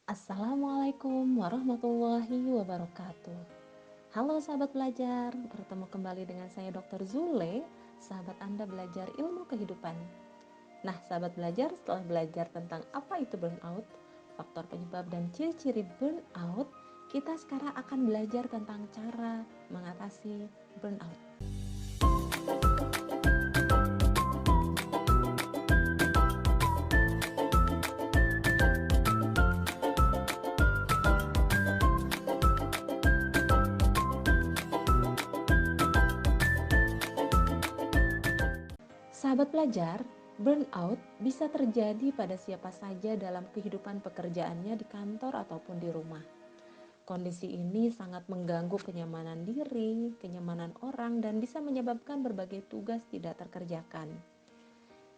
Assalamualaikum warahmatullahi wabarakatuh. Halo sahabat belajar, bertemu kembali dengan saya Dr. Zule, sahabat Anda belajar ilmu kehidupan. Nah sahabat belajar, setelah belajar tentang apa itu burnout, faktor penyebab dan ciri-ciri burnout, kita sekarang akan belajar tentang cara mengatasi burnout. Sahabat pelajar, burnout bisa terjadi pada siapa saja dalam kehidupan pekerjaannya di kantor ataupun di rumah. Kondisi ini sangat mengganggu kenyamanan diri, kenyamanan orang, dan bisa menyebabkan berbagai tugas tidak terkerjakan.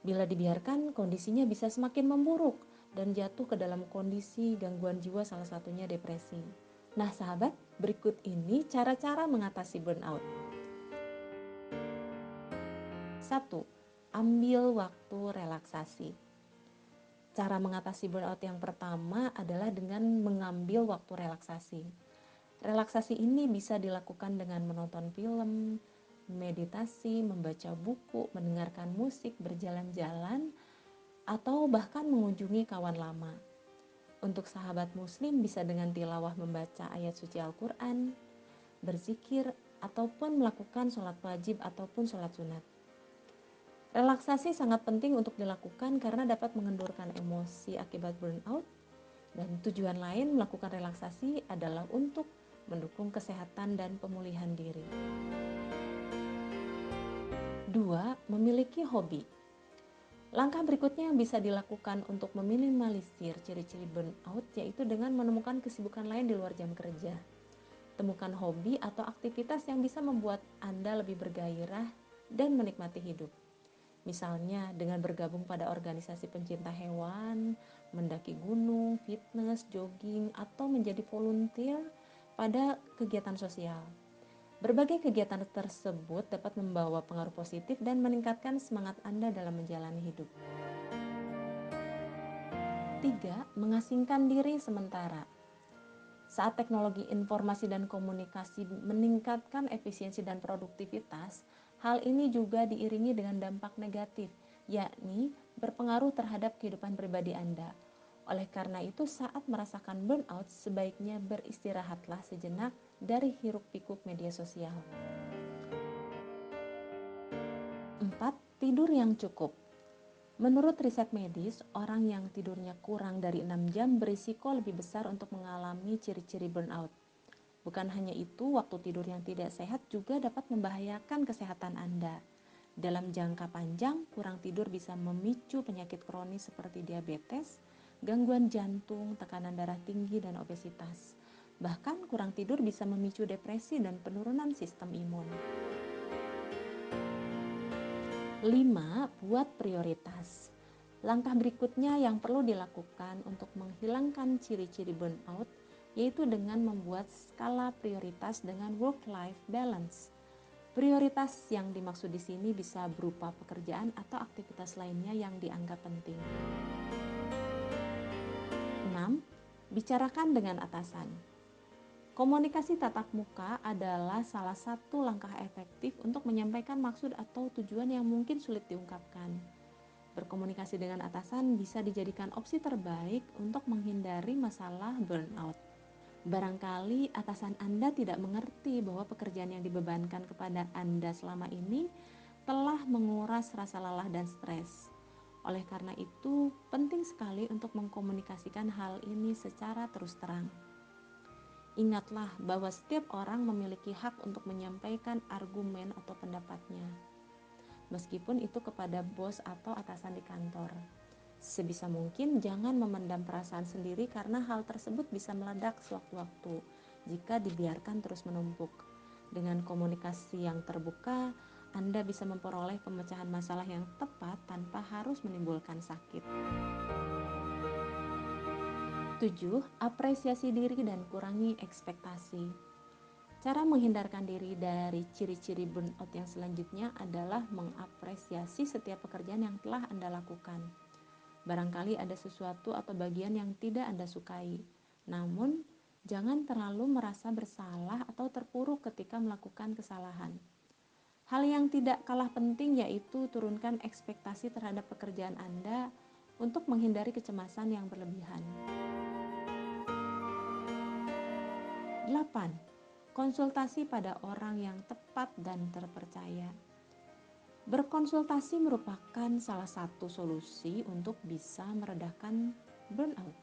Bila dibiarkan, kondisinya bisa semakin memburuk dan jatuh ke dalam kondisi gangguan jiwa, salah satunya depresi. Nah sahabat, berikut ini cara-cara mengatasi burnout. 1. Ambil waktu relaksasi. Cara mengatasi burnout yang pertama adalah dengan mengambil waktu relaksasi. Relaksasi ini bisa dilakukan dengan menonton film, meditasi, membaca buku, mendengarkan musik, berjalan-jalan, atau bahkan mengunjungi kawan lama. Untuk sahabat muslim bisa dengan tilawah membaca ayat suci Al-Quran, berzikir, ataupun melakukan sholat wajib ataupun sholat sunat. Relaksasi sangat penting untuk dilakukan karena dapat mengendurkan emosi akibat burnout, dan tujuan lain melakukan relaksasi adalah untuk mendukung kesehatan dan pemulihan diri. 2. Memiliki hobi. Langkah berikutnya yang bisa dilakukan untuk meminimalisir ciri-ciri burnout yaitu dengan menemukan kesibukan lain di luar jam kerja. Temukan hobi atau aktivitas yang bisa membuat Anda lebih bergairah dan menikmati hidup. Misalnya dengan bergabung pada organisasi pencinta hewan, mendaki gunung, fitness, jogging, atau menjadi volunteer pada kegiatan sosial. Berbagai kegiatan tersebut dapat membawa pengaruh positif dan meningkatkan semangat Anda dalam menjalani hidup. 3. Mengasingkan diri sementara. Saat teknologi informasi dan komunikasi meningkatkan efisiensi dan produktivitas, hal ini juga diiringi dengan dampak negatif, yakni berpengaruh terhadap kehidupan pribadi Anda. Oleh karena itu, saat merasakan burnout, sebaiknya beristirahatlah sejenak dari hiruk-pikuk media sosial. 4. Tidur yang cukup. Menurut riset medis, orang yang tidurnya kurang dari 6 jam berisiko lebih besar untuk mengalami ciri-ciri burnout. Bukan hanya itu, waktu tidur yang tidak sehat juga dapat membahayakan kesehatan Anda. Dalam jangka panjang, kurang tidur bisa memicu penyakit kronis seperti diabetes, gangguan jantung, tekanan darah tinggi, dan obesitas. Bahkan kurang tidur bisa memicu depresi dan penurunan sistem imun. 5. Buat prioritas. Langkah berikutnya yang perlu dilakukan untuk menghilangkan ciri-ciri burnout yaitu dengan membuat skala prioritas dengan work-life balance. Prioritas yang dimaksud di sini bisa berupa pekerjaan atau aktivitas lainnya yang dianggap penting. 6. Bicarakan dengan atasan. Komunikasi tatap muka adalah salah satu langkah efektif untuk menyampaikan maksud atau tujuan yang mungkin sulit diungkapkan. Berkomunikasi dengan atasan bisa dijadikan opsi terbaik untuk menghindari masalah burnout. Barangkali atasan Anda tidak mengerti bahwa pekerjaan yang dibebankan kepada Anda selama ini telah menguras rasa lelah dan stres. Oleh karena itu, penting sekali untuk mengkomunikasikan hal ini secara terus terang. Ingatlah bahwa setiap orang memiliki hak untuk menyampaikan argumen atau pendapatnya, meskipun itu kepada bos atau atasan di kantor. Sebisa mungkin jangan memendam perasaan sendiri karena hal tersebut bisa meledak sewaktu-waktu jika dibiarkan terus menumpuk. Dengan komunikasi yang terbuka, Anda bisa memperoleh pemecahan masalah yang tepat tanpa harus menimbulkan sakit. 7. Apresiasi diri dan kurangi ekspektasi. Cara menghindarkan diri dari ciri-ciri burnout yang selanjutnya adalah mengapresiasi setiap pekerjaan yang telah Anda lakukan. Barangkali ada sesuatu atau bagian yang tidak Anda sukai. Namun, jangan terlalu merasa bersalah atau terpuruk ketika melakukan kesalahan. Hal yang tidak kalah penting yaitu turunkan ekspektasi terhadap pekerjaan Anda untuk menghindari kecemasan yang berlebihan. 8. Konsultasi pada orang yang tepat dan terpercaya. Berkonsultasi merupakan salah satu solusi untuk bisa meredakan burnout.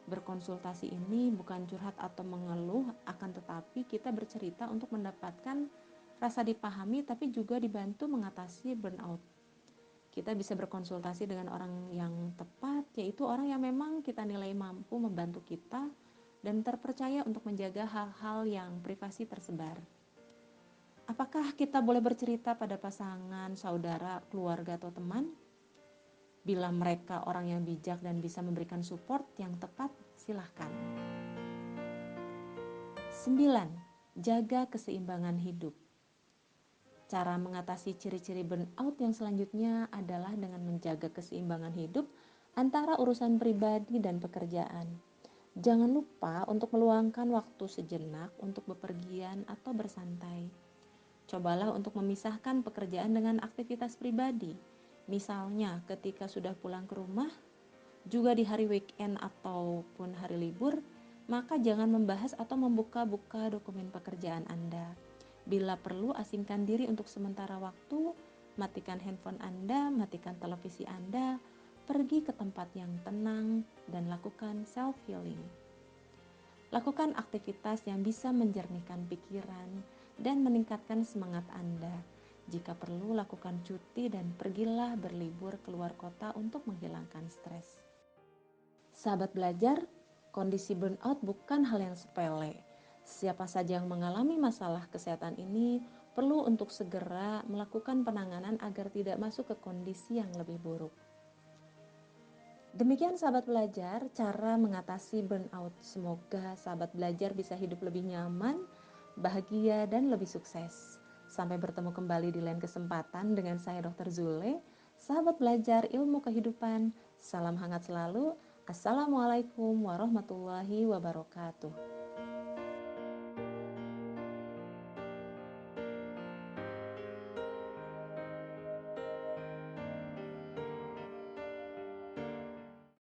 Berkonsultasi ini bukan curhat atau mengeluh, akan tetapi kita bercerita untuk mendapatkan rasa dipahami tapi juga dibantu mengatasi burnout. Kita bisa berkonsultasi dengan orang yang tepat, yaitu orang yang memang kita nilai mampu membantu kita dan terpercaya untuk menjaga hal-hal yang privasi tersebar. Apakah kita boleh bercerita pada pasangan, saudara, keluarga, atau teman? Bila mereka orang yang bijak dan bisa memberikan support yang tepat, silahkan. 9. Jaga keseimbangan hidup. Cara mengatasi ciri-ciri burnout yang selanjutnya adalah dengan menjaga keseimbangan hidup antara urusan pribadi dan pekerjaan. Jangan lupa untuk meluangkan waktu sejenak untuk bepergian atau bersantai. Cobalah untuk memisahkan pekerjaan dengan aktivitas pribadi. Misalnya ketika sudah pulang ke rumah, juga di hari weekend ataupun hari libur, maka jangan membahas atau membuka-buka dokumen pekerjaan Anda. Bila perlu, asingkan diri untuk sementara waktu, matikan handphone Anda, matikan televisi Anda, pergi ke tempat yang tenang, dan lakukan self-healing. Lakukan aktivitas yang bisa menjernihkan pikiran dan meningkatkan semangat Anda. Jika perlu, lakukan cuti dan pergilah berlibur keluar kota untuk menghilangkan stres. Sahabat belajar, kondisi burnout bukan hal yang sepele. Siapa saja yang mengalami masalah kesehatan ini perlu untuk segera melakukan penanganan agar tidak masuk ke kondisi yang lebih buruk. Demikian sahabat belajar, cara mengatasi burnout. Semoga sahabat belajar bisa hidup lebih nyaman, bahagia, dan lebih sukses. Sampai bertemu kembali di lain kesempatan dengan saya Dr. Zule, sahabat belajar ilmu kehidupan. Salam hangat selalu. Assalamualaikum warahmatullahi wabarakatuh.